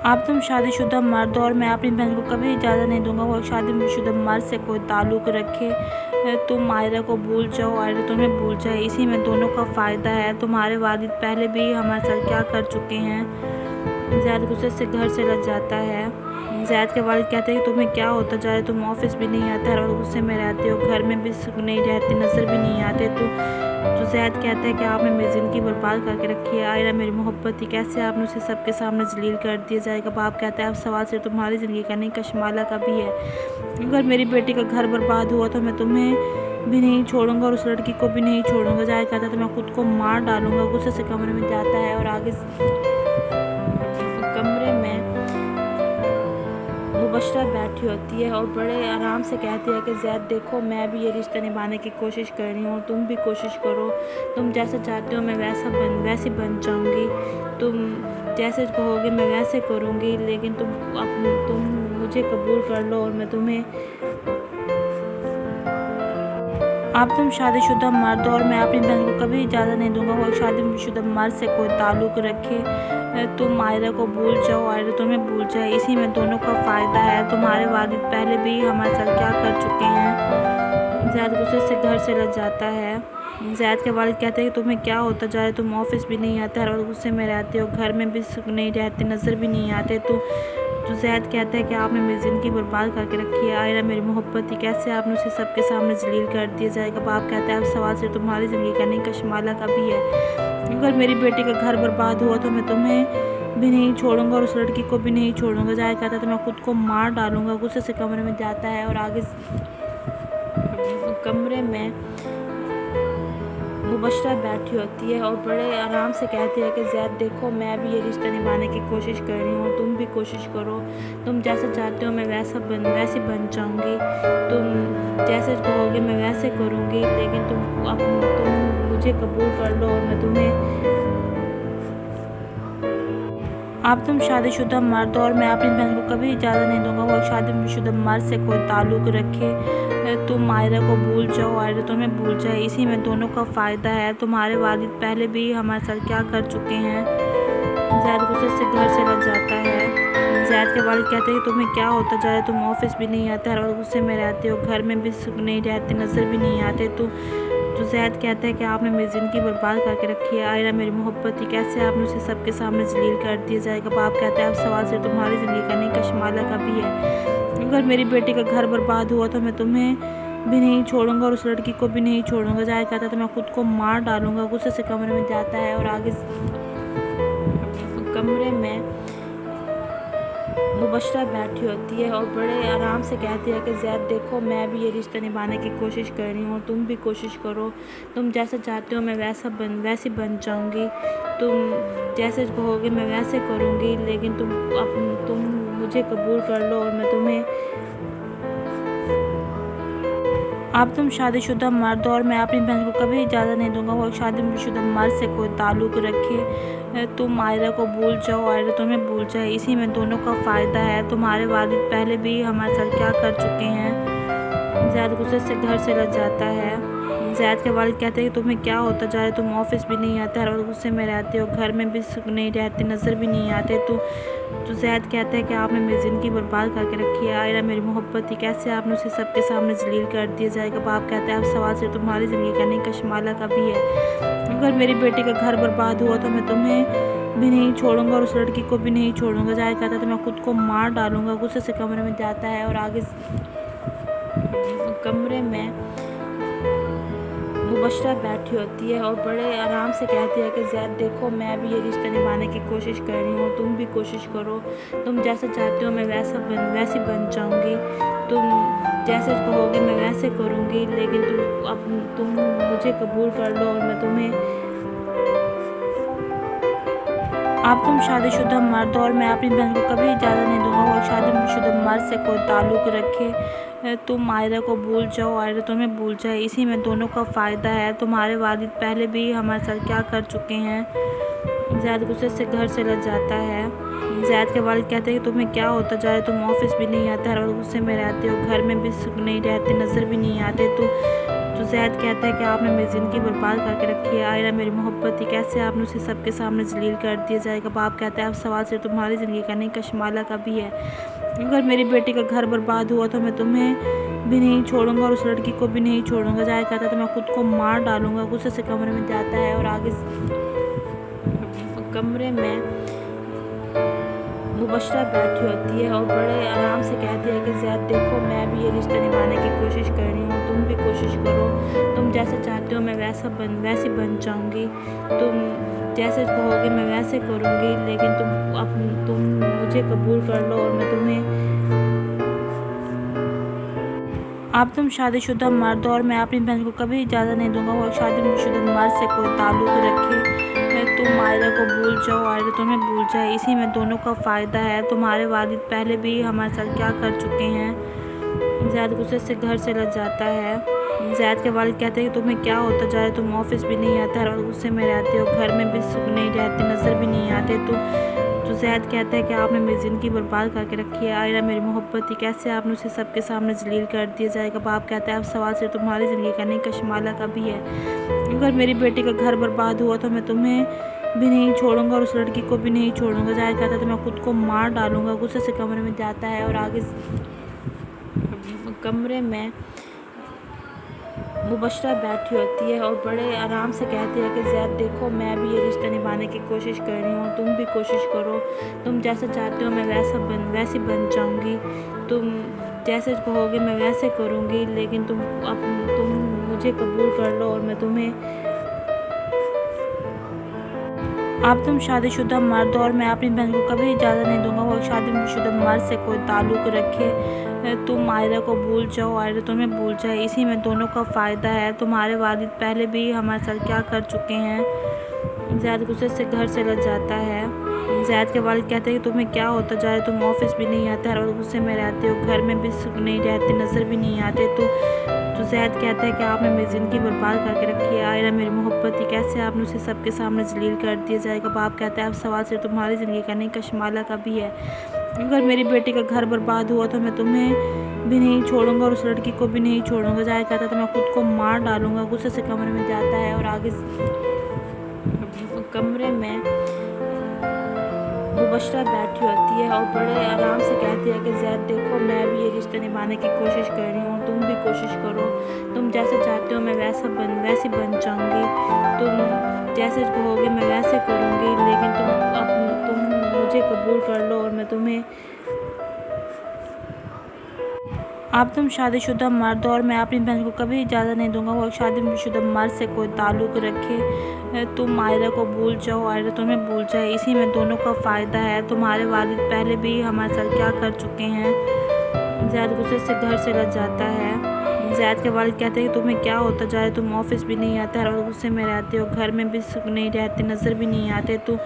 अब तुम शादीशुदा मर्द हो और मैं अपनी बहन को कभी इजाज़त नहीं दूंगा वो शादीशुदा मर्द से कोई ताल्लुक़ रखे। तुम आयरा को भूल जाओ, आयरा तुम्हें भूल जाए, इसी में दोनों का फ़ायदा है। तुम्हारे वालिद पहले भी हमारे साथ क्या कर चुके हैं। ज़ैद गुस्से से घर से लग जाता है। ज़ैद के वालिद कहते हैं कि तुम्हें क्या होता जा रहा है, तुम ऑफिस भी नहीं आते, हर वक्त गुस्से में रहते हो, घर में भी सुख नहीं रहते, नज़र भी नहीं आते। तो ज़ैद कहता है कि आपने मेरी ज़िंदगी बर्बाद करके रखी है, आयरा मेरी मोहब्बत थी, कैसे आपने उसे सबके सामने जलील कर दिया जाएगा। बाप कहता है अब सवाल सिर्फ तुम्हारी ज़िंदगी का नहीं, कशमाला का भी है। अगर मेरी बेटी का घर बर्बाद हुआ तो मैं तुम्हें भी नहीं छोड़ूंगा और उस लड़की को भी नहीं छोड़ूंगा। ज़ाहिर कहता है तो मैं खुद को मार डालूंगा। गुस्से से कमरे में जाता है और आगे कमरे में मुबशरा बैठी होती है और बड़े आराम से कहती है कि ज़ैद देखो मैं भी ये रिश्ता निभाने की कोशिश कर रही हूँ, तुम भी कोशिश करो, तुम जैसा चाहते हो मैं वैसी बन जाऊँगी, तुम जैसे कहोगे मैं वैसे करूँगी, लेकिन तुम मुझे कबूल कर लो और मैं तुम्हें अब तुम शादीशुदा मर्द हो और मैं अपनी बहन को कभी इजाज़त नहीं दूंगा वो शादीशुदा मर्द से कोई ताल्लुक़ रखे। तुम आयरा को भूल जाओ, आयरा तुम्हें भूल जाए, इसी में दोनों का फ़ायदा है। तुम्हारे वालिद पहले भी हमारे साथ क्या कर चुके हैं। ज़ैद गुस्से से घर से लग जाता है। ज़ैद के वालिद कहते हैं कि तुम्हें क्या होता जा रहा है, तुम ऑफिस भी नहीं आते, हर वक्त गुस्से में रहते हो, घर में भी सुख नहीं रहते, नज़र भी नहीं आते। तो ज़ैद कहता है कि आपने मेरी ज़िंदगी बर्बाद करके रखी है, आयरा मेरी मोहब्बत थी, कैसे आपने उसे सबके सामने जलील कर दिया जाएगा। बाप कहता है अब सवाल सिर्फ तुम्हारी ज़िंदगी का नहीं, कशमाला का भी है। अगर मेरी बेटी का घर बर्बाद हुआ तो मैं तुम्हें भी नहीं छोड़ूंगा और उस लड़की को भी नहीं छोड़ूंगा। ज़ाहिर कहता है तो मैं खुद को मार डालूंगा। गुस्से से कमरे में जाता है और आगे कमरे में मुबशरा बैठी होती है और बड़े आराम से कहती है कि ज़ैद देखो मैं भी ये रिश्ता निभाने की कोशिश कर रही हूँ, तुम भी कोशिश करो, तुम जैसा चाहते हो मैं वैसी बन जाऊँगी, तुम जैसे कहोगे मैं वैसे करूँगी, लेकिन तुम मुझे कबूल कर लो और मैं तुम्हें अब तुम शादीशुदा मर्द हो और मैं अपनी बहन को कभी इजाज़त नहीं दूंगा वो शादीशुदा मर्द से कोई ताल्लुक़ रखे। तुम आयरा को भूल जाओ, आयरा तुम्हें भूल जाए, इसी में दोनों का फ़ायदा है। तुम्हारे वालिद पहले भी हमारे साथ क्या कर चुके हैं। ज़ैद गुस्से से घर से लग जाता है। ज़ैद के वालिद कहते हैं कि तुम्हें क्या होता जा रहा है, तुम ऑफिस भी नहीं आते, हर वक्त गुस्से में रहते हो, घर में भी सुख नहीं रहते, नज़र भी नहीं आते। तो ज़ैद कहता है कि आपने मेरी ज़िंदगी बर्बाद करके रखी है। आयरा मेरी मोहब्बत थी, कैसे आपने उसे सबके सामने जलील कर दिया जाएगा। बाप कहता है अब सवाल सिर्फ तुम्हारी ज़िंदगी का नहीं, कशमाला का भी है। अगर मेरी बेटी का घर बर्बाद हुआ तो मैं तुम्हें भी नहीं छोड़ूंगा और उस लड़की को भी नहीं छोड़ूंगा। ज़ाहिर कहता है तो मैं खुद को मार डालूंगा। गुस्से से कमरे में जाता है और आगे कमरे में मुबशरा बैठी होती है और बड़े आराम से कहती है कि ज़ैद देखो, मैं भी ये रिश्ता निभाने की कोशिश कर रही हूँ, तुम भी कोशिश करो, तुम जैसा चाहते हो मैं वैसी बन जाऊँगी, तुम जैसे कहोगे मैं वैसे करूँगी, लेकिन तुम मुझे कबूल कर लो और मैं तुम्हें अब तुम शादीशुदा मर्द हो और मैं अपनी बहन को कभी इजाज़त नहीं दूंगा वो शादीशुदा मर्द से कोई ताल्लुक़ रखे। तुम आयरा को भूल जाओ, आयरा तुम्हें भूल जाए, इसी में दोनों का फ़ायदा है। तुम्हारे वालिद पहले भी हमारे साथ क्या कर चुके हैं। ज़ैद गुस्से से घर से लग जाता है। ज़ैद के वालिद कहते हैं कि तुम्हें क्या होता जा रहा है, तुम ऑफिस भी नहीं आते, हर वक्त गुस्से में रहते हो, घर में भी सुख नहीं रहते, नज़र भी नहीं आते। तो ज़ैद कहता है कि आपने मेरी ज़िंदगी बर्बाद करके रखी है। आयरा मेरी मोहब्बत थी, कैसे आपने उसे सबके सामने जलील कर दिया जाएगा। बाप कहता है अब सवाल सिर्फ तुम्हारी ज़िंदगी का नहीं, कशमाला का भी है। अगर मेरी बेटी का घर बर्बाद हुआ तो मैं तुम्हें भी नहीं छोड़ूंगा और उस लड़की को भी नहीं छोड़ूंगा। ज़ाहिर कहता है तो मैं खुद को मार डालूंगा। गुस्से से कमरे में जाता है और आगे कमरे में मुबशरा बैठी होती है और बड़े आराम से कहती है कि ज़ैद देखो, मैं भी ये रिश्ता निभाने की कोशिश कर रही हूँ, तुम भी कोशिश करो, तुम जैसा चाहते हो मैं वैसी बन जाऊँगी, तुम जैसे कहोगे मैं वैसे करूँगी, लेकिन तुम मुझे कबूल कर लो और मैं तुम्हें अब तुम शादीशुदा मर्द हो और मैं अपनी बहन को कभी इजाज़त नहीं दूंगा वो शादीशुदा मर्द से कोई ताल्लुक़ रखे। तुम आयरा को भूल जाओ, आयरा तुम्हें भूल जाए, इसी में दोनों का फ़ायदा है। तुम्हारे वालिद पहले भी हमारे साथ क्या कर चुके हैं। ज़ैद गुस्से से घर से लग जाता है। ज़ैद के वालिद कहते हैं कि तुम्हें क्या होता जा रहा है, तुम ऑफिस भी नहीं आते, हर वक्त गुस्से में रहते हो, घर में भी सुख नहीं रहते, नज़र भी नहीं आते। तो ज़ैद कहता है कि आपने मेरी ज़िंदगी बर्बाद करके रखी है। आयरा मेरी मोहब्बत थी, कैसे आपने उसे सबके सामने जलील कर दिया जाएगा। बाप कहता है अब सवाल सिर्फ तुम्हारी ज़िंदगी का नहीं, कशमाला का भी है। अगर मेरी बेटी का घर बर्बाद हुआ तो मैं तुम्हें भी नहीं छोड़ूंगा और उस लड़की को भी नहीं छोड़ूंगा। ज़ाहिर कहता है तो मैं खुद को मार डालूंगा। गुस्से से कमरे में जाता है और आगे कमरे में मुबशरा बैठी होती है और बड़े आराम से कहती है कि ज़ैद देखो, मैं भी ये रिश्ता निभाने की कोशिश कर रही हूँ, तुम भी कोशिश करो, तुम जैसा चाहते हो मैं वैसी बन जाऊँगी, तुम जैसे कहोगे मैं वैसे करूँगी, लेकिन तुम मुझे कबूल कर लो और मैं तुम्हें अब तुम शादीशुदा मर्द हो और मैं अपनी बहन को कभी इजाज़त नहीं दूंगा वो शादीशुदा मर्द से कोई ताल्लुक़ रखे। तुम आयरा को भूल जाओ, आयरा तुम्हें भूल जाए, इसी में दोनों का फ़ायदा है। तुम्हारे वालिद पहले भी हमारे साथ क्या कर चुके हैं। ज़ैद गुस्से से घर से लग जाता है। ज़ैद के वालिद कहते हैं कि तुम्हें क्या होता जा रहा है, तुम ऑफिस भी नहीं आते, हर वक्त गुस्से में रहते हो, घर में भी सुख नहीं रहते, नज़र भी नहीं आते। तो ज़ैद कहता है कि आपने मेरी ज़िंदगी बर्बाद करके रखी है। आयरा मेरी मोहब्बत थी, कैसे आपने उसे सबके सामने जलील कर दिया जाएगा। बाप कहता है अब सवाल सिर्फ तुम्हारी ज़िंदगी का नहीं, कशमाला का भी है। अगर मेरी बेटी का घर बर्बाद हुआ तो मैं तुम्हें भी नहीं छोड़ूंगा और उस लड़की को भी नहीं छोड़ूंगा। ज़ाहिर कहता है तो मैं खुद को मार डालूंगा। गुस्से से कमरे में जाता है और आगे कमरे में मुबशरा बैठी होती है और बड़े आराम से कहती है कि ज़ैद देखो, मैं भी ये रिश्ता निभाने की कोशिश कर रही हूँ, तुम भी कोशिश करो, तुम जैसा चाहते हो मैं वैसी बन जाऊँगी, तुम जैसे कहोगे मैं वैसे करूँगी, लेकिन तुम मुझे कबूल कर लो और मैं तुम्हें अब तुम शादीशुदा मर्द हो और मैं अपनी बहन को कभी इजाज़त नहीं दूंगा वो शादीशुदा मर्द से कोई ताल्लुक़ रखे। तुम आयरा को भूल जाओ, आयरा तुम्हें भूल जाए, इसी में दोनों का फ़ायदा है। तुम्हारे वालिद पहले भी हमारे साथ क्या कर चुके हैं। ज़ैद गुस्से से घर से लग जाता है। ज़ैद के वालिद कहते हैं कि तुम्हें क्या होता जा रहा है, तुम ऑफिस भी नहीं आते, हर वक्त गुस्से में रहते हो, घर में भी सुख नहीं रहते, नज़र भी नहीं आते। तो ज़ैद कहता है कि आपने मेरी ज़िंदगी बर्बाद करके रखी है। आयरा मेरी मोहब्बत थी, कैसे आपने उसे सबके सामने जलील कर दिया जाएगा। बाप कहता है अब सवाल सिर्फ तुम्हारी ज़िंदगी का नहीं, कशमाला का भी है। अगर मेरी बेटी का घर बर्बाद हुआ तो मैं तुम्हें भी नहीं छोड़ूंगा और उस लड़की को भी नहीं छोड़ूंगा। जाहिद कहता है तो मैं खुद को मार डालूंगा। गुस्से से कमरे में जाता है और आगे कमरे में मुबशरा बैठी होती है और बड़े आराम से कहती है कि ज़ैद देखो, मैं भी ये रिश्ते निभाने की कोशिश कर रही हूँ, तुम भी कोशिश करो। तुम जैसे चाहते हो मैं वैसी बन जाऊँगी। तुम जैसे कहोगे मैं वैसे करूँगी, लेकिन तुम मुझे कबूल कर लो और मैं तुम्हें अब तुम शादीशुदा मर्द हो और मैं अपनी बहन को कभी इजाज़त नहीं दूंगा वो शादीशुदा मर्द से कोई ताल्लुक़ रखे। तुम आयरा को भूल जाओ, आयरा तुम्हें भूल जाए, इसी में दोनों का फ़ायदा है। तुम्हारे वालिद पहले भी हमारे साथ क्या कर चुके हैं। ज़ैद गुस्से से घर से लग जाता है। ज़ैद के वालिद कहते हैं कि तुम्हें क्या होता जा रहा है, तुम ऑफिस भी नहीं आते, हर वक्त गुस्से में रहते हो, घर में भी सुख नहीं रहते, नज़र भी नहीं आते। तो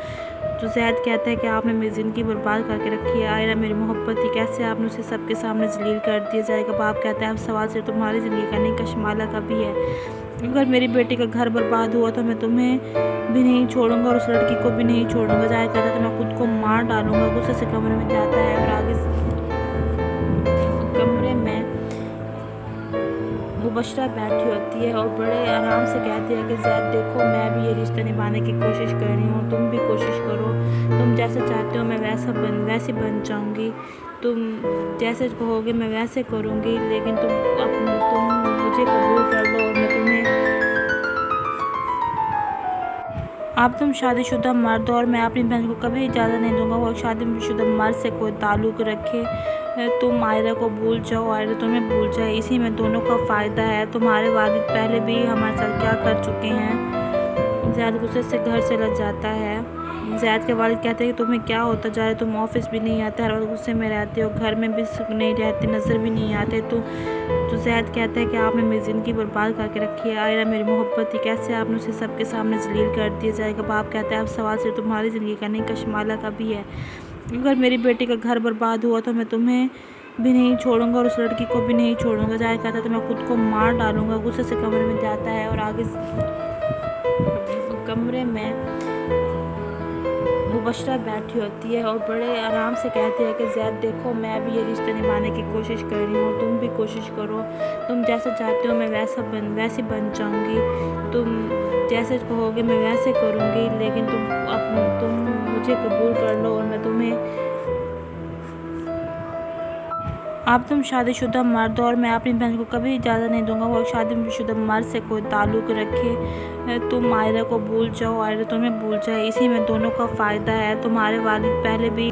ज़ैद कहता है कि आपने मेरी ज़िंदगी बर्बाद करके रखी है। आयरा मेरी मोहब्बत थी, कैसे आपने उसे सबके सामने जलील कर दिया। ज़ैद का बाप कहता है अब सवाल सिर्फ तुम्हारी ज़िंदगी का नहीं, कशमाला का भी है। अगर मेरी बेटी का घर बर्बाद हुआ तो मैं तुम्हें भी नहीं छोड़ूंगा और उस लड़की को भी नहीं छोड़ूंगा। ज़ाहिद कहता है तो मैं खुद को मार डालूंगा। गुस्से से कमरे में जाता है और आगे कमरे में मुबशरा बैठी होती है और बड़े आराम से कहती है कि ज़ैद देखो, मैं भी ये रिश्ता निभाने की कोशिश कर रही हूँ, तुम भी कोशिश करो। तुम जैसे चाहते हो मैं वैसी बन जाऊँगी। तुम जैसे कहोगे मैं वैसे करूँगी, लेकिन तुम मुझे कबूल कर लो और मैं तुम्हें अब तुम शादीशुदा मर्द हो और मैं अपनी बहन को कभी इजाज़त नहीं दूंगा वो शादीशुदा मर्द से कोई ताल्लुक़ रखे। तुम आयरा को भूल जाओ, आयरा तुम्हें भूल जाए, इसी में दोनों का फ़ायदा है। तुम्हारे वालिद पहले भी हमारे साथ क्या कर चुके हैं। ज़ैद गुस्से से घर से लग जाता है। ज़ैद के वालिद कहते हैं कि तुम्हें क्या होता जा रहा है, तुम ऑफिस भी नहीं आते, हर वक्त गुस्से में रहते हो, घर में भी सुख नहीं रहते, नज़र भी नहीं आते। तो ज़ैद कहता है कि आपने मेरी ज़िंदगी बर्बाद करके रखी है। आयरा मेरी मोहब्बत थी, कैसे आपने उसे सबके सामने जलील कर दिया। ज़ैद का बाप कहता है अब सवाल सिर्फ तुम्हारी ज़िंदगी का नहीं, कशमाला का भी है। अगर मेरी बेटी का घर बर्बाद हुआ तो मैं तुम्हें भी नहीं छोड़ूंगा और उस लड़की को भी नहीं छोड़ूंगा। ज़ाहिद कहता है तो मैं खुद को मार डालूंगा। गुस्से से कमरे में जाता है और आगे कमरे में मुबशरा बैठी होती है और बड़े आराम से कहती है कि ज़ैद देखो, मैं भी ये रिश्ता निभाने की कोशिश कर रही हूँ, तुम भी कोशिश करो। तुम जैसे चाहते हो मैं वैसी बन जाऊँगी। तुम जैसे कहोगे मैं वैसे करूँगी, लेकिन तुम मुझे कबूल कर लो और मैं तुम्हें अब तुम शादीशुदा मर्द हो और मैं अपनी बहन को कभी इजाज़त नहीं दूंगा वो शादीशुदा मर्द से कोई ताल्लुक़ रखे। तुम आयरा को भूल जाओ, आयरा तुम्हें भूल जाए, इसी में दोनों का फ़ायदा है। तुम्हारे वालिद पहले भी